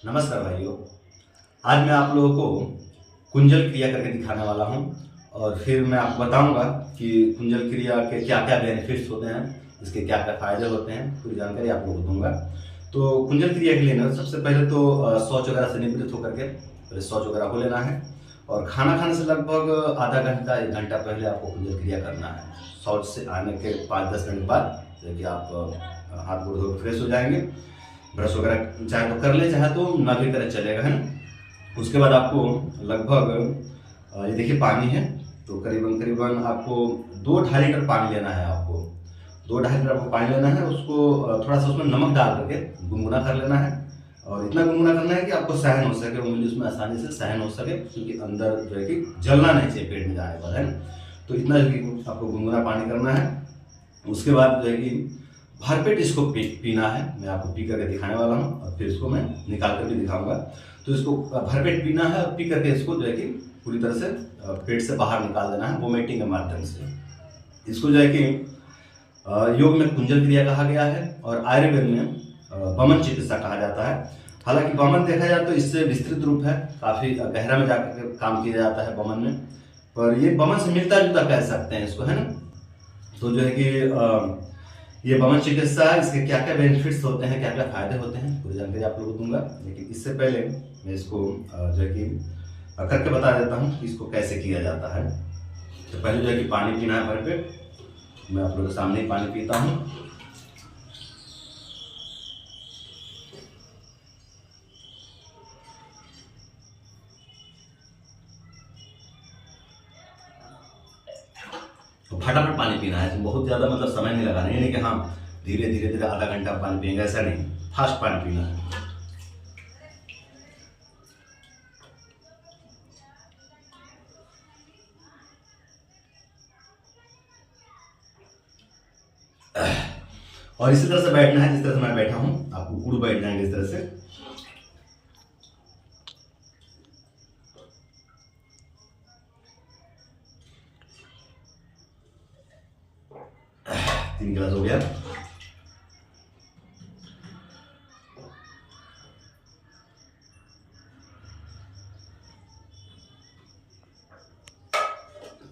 नमस्कार भाइयों, आज मैं आप लोगों को कुंजल क्रिया करके दिखाने वाला हूं और फिर मैं आपको बताऊंगा कि कुंजल क्रिया के क्या क्या बेनिफिट्स होते हैं, इसके क्या क्या फायदे होते हैं, पूरी जानकारी आप लोगों को दूंगा। तो कुंजल क्रिया के लिए ना सबसे पहले तो शौच वगैरह से निवृत्त होकर के पहले शौच वगैरह को लेना है और खाना खाने से लगभग आधा घंटा 1 घंटा पहले आपको कुंजल क्रिया करना है। शौच से आने के 5-10 मिनट बाद जब आप हाथ गोड़ धो फ्रेश हो जाएंगे, ब्रश वगैरह चाहे तो कर ले चाहे तो ना भी करें चलेगा, है ना। उसके बाद आपको लगभग ये देखिए पानी है, तो करीबन आपको 2-2.5 लीटर पानी लेना है। आपको 2-2.5 लीटर आपको पानी लेना है, उसको थोड़ा सा उसमें नमक डाल करके गुनगुना कर लेना है और इतना गुनगुना करना है कि आपको सहन हो सके, उंगली उसमें आसानी से सहन हो सके, क्योंकि अंदर जो है कि जलना नहीं चाहिए पेट में जाने पर, है ना। तो इतना जो कि आपको गुनगुना पानी करना है। उसके बाद जो है कि भरपेट इसको पीना है। मैं आपको पी करके दिखाने वाला हूँ और फिर इसको मैं निकाल कर भी दिखाऊंगा। तो इसको भरपेट पीना है और पी करके इसको जो है कि पूरी तरह से पेट से बाहर निकाल देना है वोमिटिंग के माध्यम से। इसको जो है कि योग में कुंजल क्रिया कहा गया है और आयुर्वेद में वमन चिकित्सा कहा जाता है। हालांकि वमन देखा जाए तो इससे विस्तृत रूप है, काफी गहरा में जाकर काम किया जाता है वमन में, पर ये वमन से मिलता जुलता कह सकते हैं इसको, है ना। तो जो है कि ये वमन चिकित्सा है, इसके क्या क्या बेनिफिट्स होते हैं, क्या क्या फायदे होते हैं, पूरी जानकारी आप लोगों को दूंगा। लेकिन इससे पहले मैं इसको जो है कि करके बता देता हूँ कि इसको कैसे किया जाता है। तो पहले जो है कि पानी पीना है भरपेट। मैं आप लोगों के सामने ही पानी पीता हूँ। तो फटाफट पानी पीना है, बहुत ज्यादा मतलब समय नहीं लगाना, ये नहीं कि हाँ धीरे धीरे आधा घंटा पानी पिएंगे, ऐसा नहीं, फास्ट पानी पीना है। और इसी तरह से बैठना है जिस तरह से मैं बैठा हूं, आपको उड़ बैठ जाएंगे इस तरह से। तीन गिलास हो गया।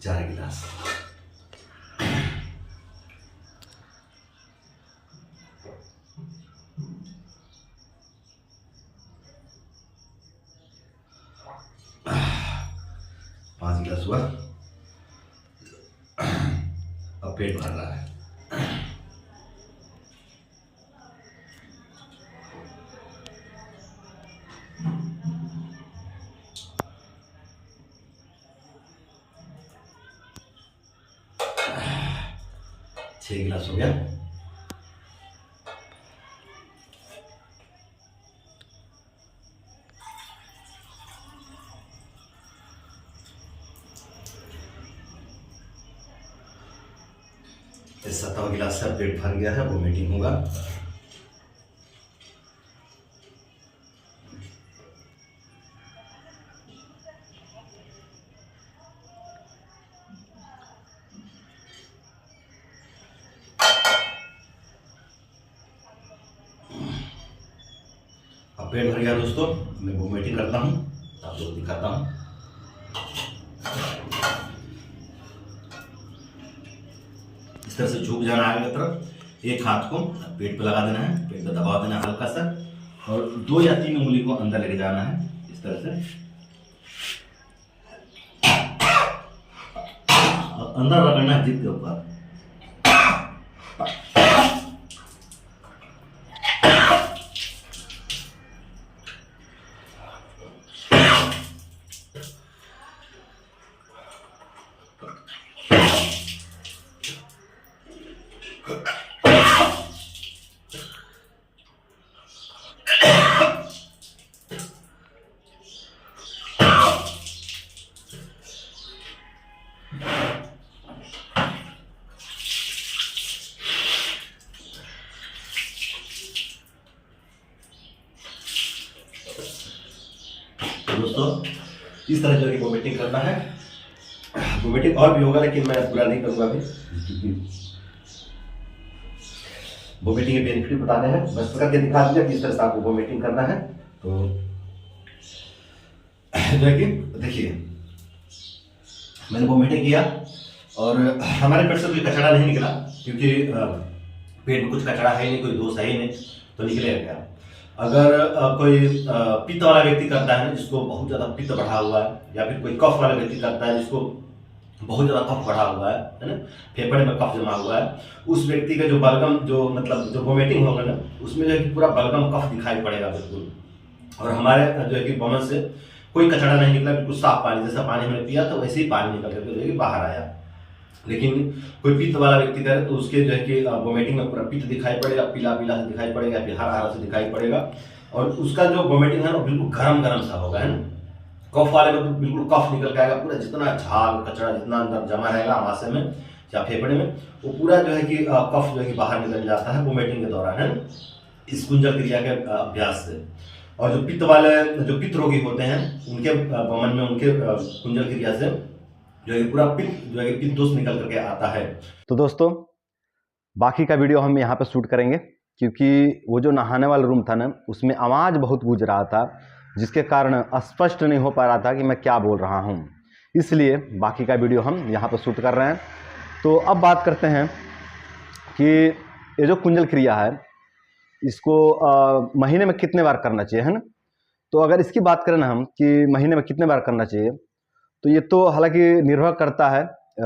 चार गिलास। पांच गिलास हुआ। अब पेट भर रहा है। छह गिलास हो गया। इस 7वां गिलास से पेट भर गया है, वोमिटिंग होगा। अब पेट भर गया दोस्तों, मैं वोमिटिंग करता हूँ, आप लोग दिखाता हूँ। इस तरह से झुक जाना आगे की तरफ, एक हाथ को पेट पे लगा देना है, पेट पे दबा देना है हल्का सा, और 2 या 3 उंगली को अंदर लेके जाना है इस तरह से, और अंदर रगड़ना है जिप के ऊपर। दोस्तों इस तरह जो वोमिटिंग करना है, वोमिटिंग और भी होगा, लेकिन मैं पूरा नहीं करूँगा अभी, क्योंकि वोमिटिंग के बेनिफिट बताने हैं। बस करके दिखा दिया किस तरह से आपको वोमिटिंग करना है। तो देखिए मैंने वोमिटिंग किया और हमारे पेट से कोई कचरा नहीं निकला, क्योंकि पेट में कुछ कचरा है ही नहीं, कोई दोष है ही नहीं, तो निकलेगा क्या। अगर कोई पित्त वाला व्यक्ति करता है जिसको बहुत ज़्यादा पित्त बढ़ा हुआ है, या फिर कोई कफ वाला व्यक्ति करता है जिसको बहुत ज़्यादा कफ बढ़ा हुआ है ना, फेफड़े में कफ जमा हुआ है, उस व्यक्ति का जो बलगम जो मतलब जो वोमिटिंग होगा ना, उसमें जो है कि पूरा बलगम कफ दिखाई पड़ेगा बिल्कुल। और हमारे जो है कि बमन से कोई कचरा नहीं निकला, बिल्कुल साफ पानी, जैसा पानी हमने पिया तो वैसे ही पानी निकल करके जो है कि बाहर आया। लेकिन कोई पित्त वाला व्यक्ति करे तो उसके जो है कि वोमिटिंग में पूरा पित्त दिखाई पड़ेगा, पीला पीला से दिखाई पड़ेगा, फिर हरा हरा से दिखाई पड़ेगा, और उसका जो वोमिटिंग है ना बिल्कुल गरम गरम सा होगा, है ना। कफ वाले में तो बिल्कुल कफ निकल के आएगा, पूरा जितना झाग कचरा जितना अंदर जमा रहेगा आमाशय में या फेफड़े में, वो पूरा जो है कि कफ जो है कि बाहर निकल जाता है वोमिटिंग के दौरान, है ना, इस कुंजल क्रिया के अभ्यास से। और जो पित्त वाले जो पित्त रोगी होते हैं उनके वमन में उनके कुंजल क्रिया से जो है पूरा पित्त जो है पित्त दोष निकल करके आता है। तो दोस्तों बाकी का वीडियो हम यहाँ पे शूट करेंगे, क्योंकि वो जो नहाने वाला रूम था ना उसमें आवाज़ बहुत गूंज रहा था, जिसके कारण स्पष्ट नहीं हो पा रहा था कि मैं क्या बोल रहा हूँ, इसलिए बाकी का वीडियो हम यहाँ पर शूट कर रहे हैं। तो अब बात करते हैं कि ये जो कुंजल क्रिया है इसको महीने में कितने बार करना चाहिए, है ना। तो अगर इसकी बात करें ना हम कि महीने में कितने बार करना चाहिए, तो ये तो हालांकि निर्भर करता है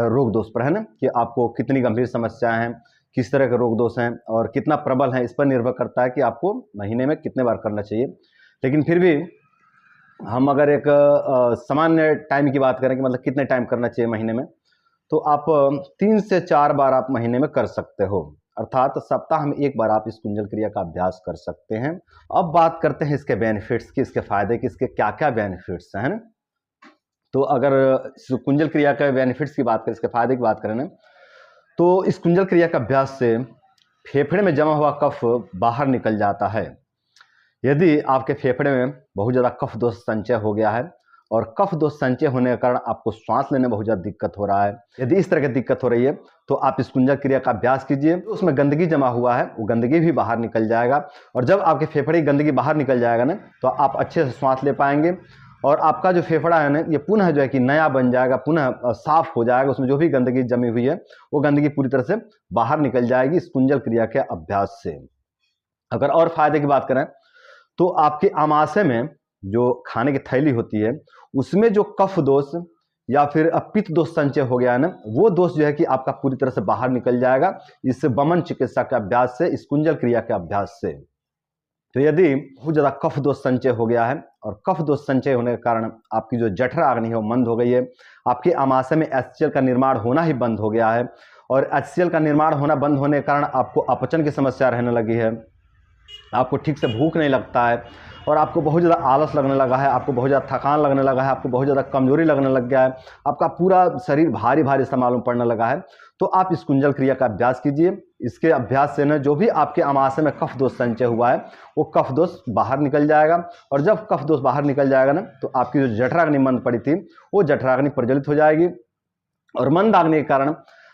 रोग दोष पर, है ना, कि आपको कितनी गंभीर समस्याएं हैं, किस तरह के रोग दोष हैं और कितना प्रबल है, इस पर निर्भर करता है कि आपको महीने में कितने बार करना चाहिए। लेकिन फिर भी हम अगर एक सामान्य टाइम की बात करें कि मतलब कितने टाइम करना चाहिए महीने में, तो आप 3 से 4 बार आप महीने में कर सकते हो, अर्थात सप्ताह में 1 बार आप इस कुंजल क्रिया का अभ्यास कर सकते हैं। अब बात करते हैं इसके बेनिफिट्स की, इसके फायदे की, इसके क्या क्या बेनिफिट्स हैं, है ना। तो अगर कुंजल क्रिया के बेनिफिट्स की बात करें, इसके फायदे की बात करें ना, तो इस कुंजल क्रिया का अभ्यास से फेफड़े में जमा हुआ कफ बाहर निकल जाता है। यदि आपके फेफड़े में बहुत ज़्यादा कफ दोष संचय हो गया है और कफ दोष संचय होने के कारण आपको श्वास लेने में बहुत ज़्यादा दिक्कत हो रहा है, यदि इस तरह की दिक्कत हो रही है तो आप इस कुंजल क्रिया का अभ्यास कीजिए। तो उसमें गंदगी जमा हुआ है वो गंदगी भी बाहर निकल जाएगा, और जब आपके फेफड़े की गंदगी बाहर निकल जाएगा ना तो आप अच्छे से श्वास ले पाएंगे, और आपका जो फेफड़ा है ना ये पुनः जो है कि नया बन जाएगा, पुनः साफ हो जाएगा, उसमें जो भी गंदगी जमी हुई है वो गंदगी पूरी तरह से बाहर निकल जाएगी इस कुंजल क्रिया के अभ्यास से। अगर और फायदे की बात करें तो आपके आमाशय में जो खाने की थैली होती है उसमें जो कफ दोष या फिर पित्त दोष संचय हो गया है ना, वो दोष जो है कि आपका पूरी तरह से बाहर निकल जाएगा इस वमन चिकित्सा के अभ्यास से, इस कुंजल क्रिया के अभ्यास से। तो यदि बहुत ज़्यादा कफ दोष संचय हो गया है और कफ दोष संचय होने के कारण आपकी जो जठराग्नि है वो मंद हो गई है, आपके आमाशय में HCl का निर्माण होना ही बंद हो गया है, और HCl का निर्माण होना बंद होने के कारण आपको अपचन की समस्या रहने लगी है, आपको ठीक से भूख नहीं लगता है, और आपको बहुत ज़्यादा आलस लगने लगा है, आपको बहुत ज़्यादा थकान लगने लगा है, आपको बहुत ज़्यादा कमजोरी लगने लग गया है, आपका पूरा शरीर भारी भारी सा मालूम पड़ने लगा है, तो आप इस कुंजल क्रिया का अभ्यास कीजिए। इसके अभ्यास से न जो भी आपके आमाशय में कफ दोष संचय हुआ है वो कफ दोष बाहर निकल जाएगा, और जब कफ दोष बाहर निकल जाएगा ना तो आपकी जो जठराग्नि मंद पड़ी थी वो जठराग्नि प्रज्वलित हो जाएगी, और मंदाग्नि के कारण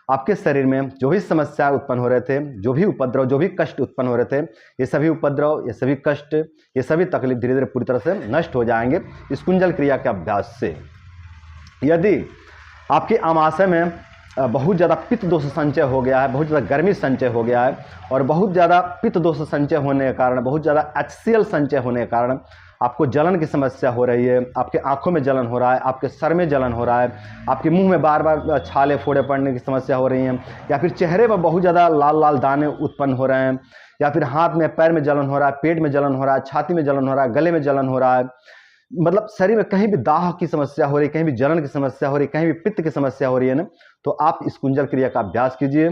आपके शरीर में जो भी समस्या उत्पन्न हो रहे थे, जो भी उपद्रव, जो भी कष्ट उत्पन्न हो रहे थे, ये सभी उपद्रव, ये सभी कष्ट, ये सभी तकलीफ धीरे धीरे पूरी तरह से नष्ट हो जाएंगे इस कुंजल क्रिया के अभ्यास से। यदि आपके आमाशय में बहुत ज़्यादा पित्त दोष संचय हो गया है, बहुत ज़्यादा गर्मी संचय हो गया है, और बहुत ज़्यादा पित्त दोष संचय होने के कारण, बहुत ज़्यादा HCl संचय होने के कारण आपको जलन की समस्या हो रही है, आपके आंखों में जलन हो रहा है, आपके सर में जलन हो रहा है, आपके मुंह में बार बार छाले फोड़े पड़ने की समस्या हो रही है, या फिर चेहरे पर बहुत ज़्यादा लाल लाल दाने उत्पन्न हो रहे हैं, या फिर हाथ में पैर में जलन हो रहा है, पेट में जलन हो रहा है, छाती में जलन हो रहा है, गले में जलन हो रहा है, मतलब शरीर में कहीं भी दाह की समस्या हो रही है, कहीं भी जलन की समस्या हो रही है, कहीं भी पित्त की समस्या हो रही है ना, तो आप इस कुंजल क्रिया का अभ्यास कीजिए।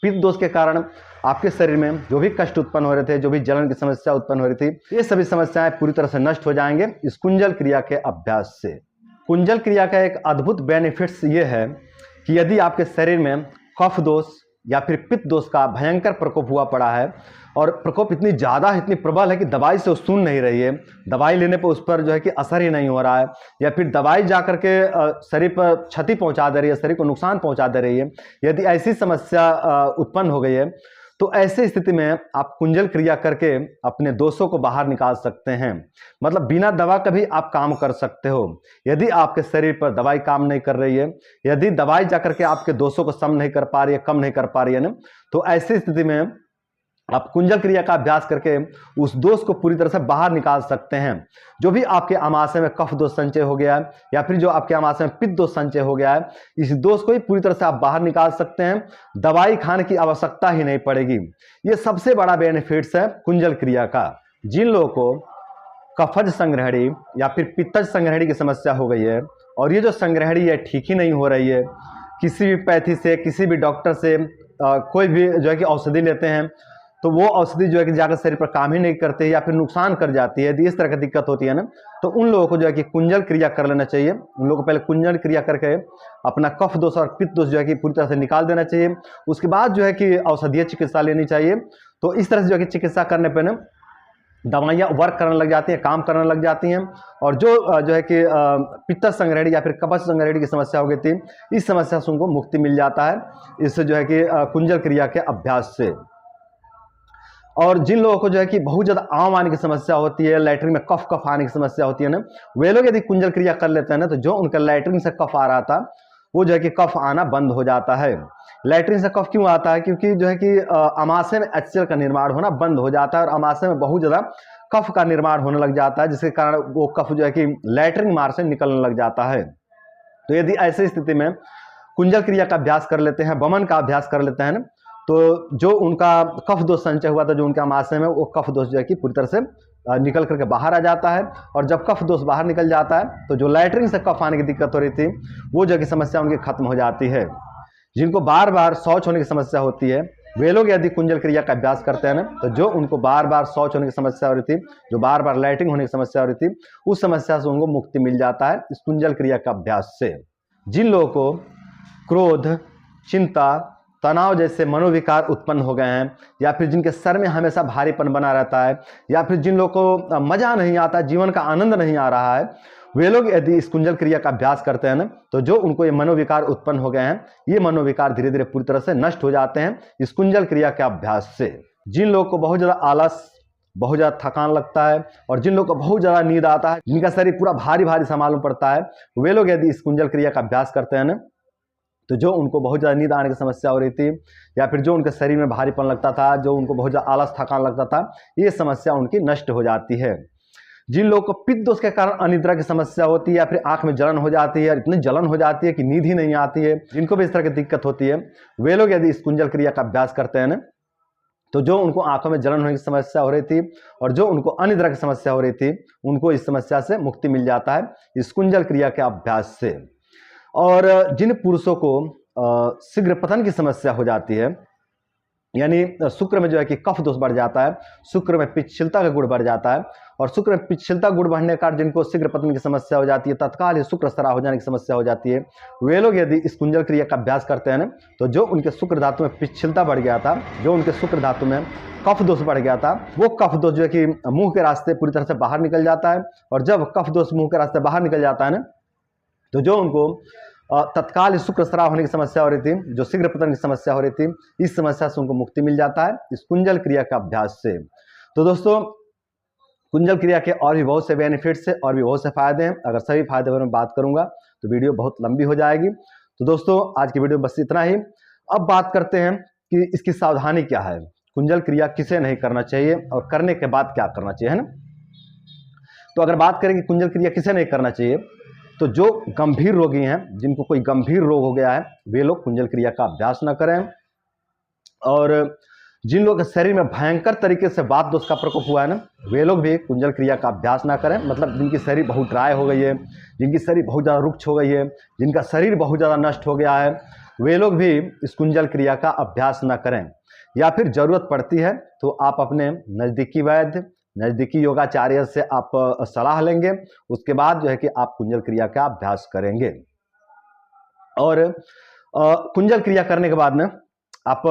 पित्त दोष के कारण आपके शरीर में जो भी कष्ट उत्पन्न हो रहे थे, जो भी जलन की समस्या उत्पन्न हो रही थी, ये सभी समस्याएं पूरी तरह से नष्ट हो जाएंगे इस कुंजल क्रिया के अभ्यास से। कुंजल क्रिया का एक अद्भुत बेनिफिट्स ये है कि यदि आपके शरीर में कफ दोष या फिर पित्त दोष का भयंकर प्रकोप हुआ पड़ा है, और प्रकोप इतनी ज़्यादा इतनी प्रबल है कि दवाई से वो सुन नहीं रही है, दवाई लेने पर उस पर जो है कि असर ही नहीं हो रहा है, या फिर दवाई जा करके शरीर पर क्षति पहुंचा दे रही है, शरीर को नुकसान पहुंचा दे रही है। यदि ऐसी समस्या उत्पन्न हो गई है तो ऐसी स्थिति में आप कुंजल क्रिया करके अपने दोषों को बाहर निकाल सकते हैं। मतलब बिना दवा का भी आप काम कर सकते हो। यदि आपके शरीर पर दवाई काम नहीं कर रही है, यदि दवाई जाकर के आपके दोषों को सम नहीं कर पा रही है, कम नहीं कर पा रही है ना, तो ऐसी स्थिति में आप कुंजल क्रिया का अभ्यास करके उस दोष को पूरी तरह से बाहर निकाल सकते हैं। जो भी आपके आमाशय में कफ दोष संचय हो गया है, या फिर जो आपके आमाशय में पित्त दोष संचय हो गया है, इस दोष को ही पूरी तरह से आप बाहर निकाल सकते हैं। दवाई खाने की आवश्यकता ही नहीं पड़ेगी। ये सबसे बड़ा बेनिफिट्स है कुंजल क्रिया का। जिन लोगों को कफज संग्रहणी या फिर पित्तज संग्रहणी की समस्या हो गई है, और ये जो संग्रहणी है ठीक ही नहीं हो रही है, किसी भी पैथी से, किसी भी डॉक्टर से कोई भी जो है कि औषधि लेते हैं, तो वो औषधि जो है कि जाकर शरीर पर काम ही नहीं करते या फिर नुकसान कर जाती है, यदि इस तरह की दिक्कत होती है ना, तो उन लोगों को जो है कि कुंजल क्रिया कर लेना चाहिए। उन लोगों को पहले कुंजल क्रिया करके अपना कफ दोष और पित्त दोष जो है कि पूरी तरह से निकाल देना चाहिए। उसके बाद जो है कि औषधीय चिकित्सा लेनी चाहिए। तो इस तरह से जो है कि चिकित्सा करने पर ना दवाइयाँ वर्क करने लग जाती हैं, काम करने लग जाती हैं, और जो है कि पित्त संग्रहणी या फिर कफज संग्रहणी की समस्या हो गई थी, इस समस्या से उनको मुक्ति मिल जाता है इससे जो है कि कुंजल क्रिया के अभ्यास से। और जिन लोगों को जो है कि बहुत ज़्यादा आम आने की समस्या होती है, लैट्रिन में कफ आने की समस्या होती है ना, वे लोग यदि कुंजल क्रिया कर लेते हैं ना, तो जो उनका लैट्रिन से कफ आ रहा था वो जो है कि कफ आना बंद हो जाता है। लैट्रिन से कफ क्यों आता है? क्योंकि जो है कि आमाशय में HCl का निर्माण होना बंद हो जाता है और आमाशय में बहुत ज़्यादा कफ का निर्माण होने लग जाता है, जिसके कारण वो कफ जो है कि लैट्रिन मार्ग से निकलने लग जाता है। तो यदि ऐसी स्थिति में कुंजल क्रिया का अभ्यास कर लेते हैं, वमन का अभ्यास कर लेते हैं ना, तो जो उनका कफ दोष संचय हुआ था, जो उनके आमाशय में, वो कफ दोष जो है कि पूरी तरह से निकल करके बाहर आ जाता है। और जब कफ दोष बाहर निकल जाता है तो जो लैट्रिन से कफ आने की दिक्कत हो रही थी, वो जो कि समस्या उनकी खत्म हो जाती है। जिनको बार बार शौच होने की समस्या होती है, वे लोग यदि कुंजल क्रिया का अभ्यास करते हैं ना, तो जो उनको बार बार शौच होने की समस्या हो रही थी, जो बार बार लैट्रिन होने की समस्या हो रही थी, उस समस्या से उनको मुक्ति मिल जाता है इस कुंजल क्रिया का अभ्यास से। जिन लोगों को क्रोध, चिंता, तनाव जैसे मनोविकार उत्पन्न हो गए हैं, या फिर जिनके सर में हमेशा भारीपन बना रहता है, या फिर जिन लोगों को मजा नहीं आता, जीवन का आनंद नहीं आ रहा है, वे लोग यदि इस कुंजल क्रिया का अभ्यास करते हैं ना, तो जो उनको ये मनोविकार उत्पन्न हो गए हैं, ये मनोविकार धीरे धीरे पूरी तरह से नष्ट हो जाते हैं इस कुंजल क्रिया के अभ्यास से। जिन लोगों को बहुत ज़्यादा आलस, बहुत ज़्यादा थकान लगता है, और जिन लोगों को बहुत ज़्यादा नींद आता है, जिनका शरीर पूरा भारी भारी सा मालूम पड़ता है, वे लोग यदि इस कुंजल क्रिया का अभ्यास करते हैं ना, तो जो उनको बहुत ज़्यादा नींद आने की समस्या हो रही थी, या फिर जो उनके शरीर में भारीपन लगता था, जो उनको बहुत ज़्यादा आलस थकान लगता था, ये समस्या उनकी नष्ट हो जाती है। जिन लोगों को पित्त दोष के कारण अनिद्रा की समस्या होती है, या फिर आंख में जलन हो जाती है, इतनी जलन हो जाती है कि नींद ही नहीं आती है, जिनको भी इस तरह की दिक्कत होती है, वे लोग यदि इस कुंजल क्रिया का अभ्यास करते हैं ना, तो जो उनको आंखों में जलन होने की समस्या हो रही थी, और जो उनको अनिद्रा की समस्या हो रही थी, उनको इस समस्या से मुक्ति मिल जाता है इस कुंजल क्रिया के अभ्यास से। और जिन पुरुषों को शीघ्र पतन की समस्या हो जाती है, यानी शुक्र में जो है कि कफ दोष बढ़ जाता है, शुक्र में पित्तशीलता का गुण बढ़ जाता है, और शुक्र में पित्तशीलता गुण बढ़ने के कारण जिनको शीघ्र पतन की समस्या हो जाती है, तत्काल ही शुक्र सरा हो जाने की समस्या हो जाती है, वे लोग यदि इस कुंजल क्रिया का अभ्यास करते हैं ना, तो जो उनके शुक्र धातु में पित्तशीलता बढ़ गया था, जो उनके शुक्र धातु में कफ दोष बढ़ गया था, वो कफ दोष जो है कि मुंह के रास्ते पूरी तरह से बाहर निकल जाता है। और जब कफ दोष मुंह के रास्ते बाहर निकल जाता है ना, तो जो उनको तत्काल शुक्र स्राव होने की समस्या हो रही थी, जो शीघ्र पतन की समस्या हो रही थी, इस समस्या से उनको मुक्ति मिल जाता है इस कुंजल क्रिया का अभ्यास से। तो दोस्तों, कुंजल क्रिया के और भी बहुत से बेनिफिट्स है, और भी बहुत से फायदे हैं। अगर सभी फायदे पर मैं बात करूंगा तो वीडियो बहुत लंबी हो जाएगी। तो दोस्तों, आज की वीडियो बस इतना ही। अब बात करते हैं कि इसकी सावधानी क्या है, कुंजल क्रिया किसे नहीं करना चाहिए और करने के बाद क्या करना चाहिए, है ना। तो अगर बात करें कि कुंजल क्रिया किसे नहीं करना चाहिए, तो जो गंभीर रोगी हैं, जिनको कोई गंभीर रोग हो गया है, वे लोग कुंजल क्रिया का अभ्यास न करें। और जिन लोग के शरीर में भयंकर तरीके से वात दोष का प्रकोप हुआ है ना, वे लोग भी कुंजल क्रिया का अभ्यास ना करें। मतलब जिनकी शरीर बहुत ड्राई हो गई है, जिनकी शरीर बहुत ज़्यादा रुक्ष हो गई है, जिनका शरीर बहुत ज़्यादा नष्ट हो गया है, वे लोग भी इस कुंजल क्रिया का अभ्यास ना करें। या फिर ज़रूरत पड़ती है तो आप अपने नज़दीकी वैद्य, नज़दीकी योगाचार्य से आप सलाह लेंगे, उसके बाद जो है कि आप कुंजल क्रिया का अभ्यास करेंगे। और कुंजल क्रिया करने के बाद में आप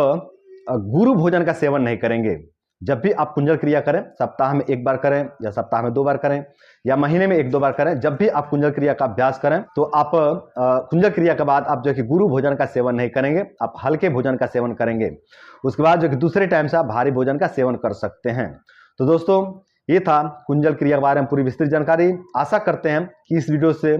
गुरु भोजन का सेवन नहीं करेंगे। जब भी आप कुंजल क्रिया करें, सप्ताह में 1 बार करें या सप्ताह में 2 बार करें या महीने में 1-2 बार करें, जब भी आप कुंजल क्रिया का अभ्यास करें तो आप कुंजल क्रिया के बाद आप जो कि गुरु भोजन का सेवन नहीं करेंगे, आप हल्के भोजन का सेवन करेंगे। उसके बाद जो कि दूसरे टाइम से आप भारी भोजन का सेवन कर सकते हैं। तो दोस्तों, ये था कुंजल क्रिया के बारे में पूरी विस्तृत जानकारी। आशा करते हैं कि इस वीडियो से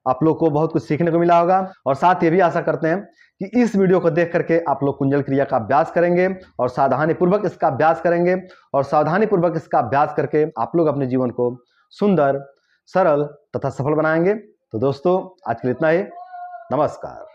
आप लोग को बहुत कुछ सीखने को मिला होगा, और साथ ये भी आशा करते हैं कि इस वीडियो को देख करके आप लोग कुंजल क्रिया का अभ्यास करेंगे और सावधानी पूर्वक इसका अभ्यास करेंगे, और सावधानी पूर्वक इसका अभ्यास करके आप लोग अपने जीवन को सुंदर, सरल तथा सफल बनाएंगे। तो दोस्तों, आज के लिए इतना ही। नमस्कार।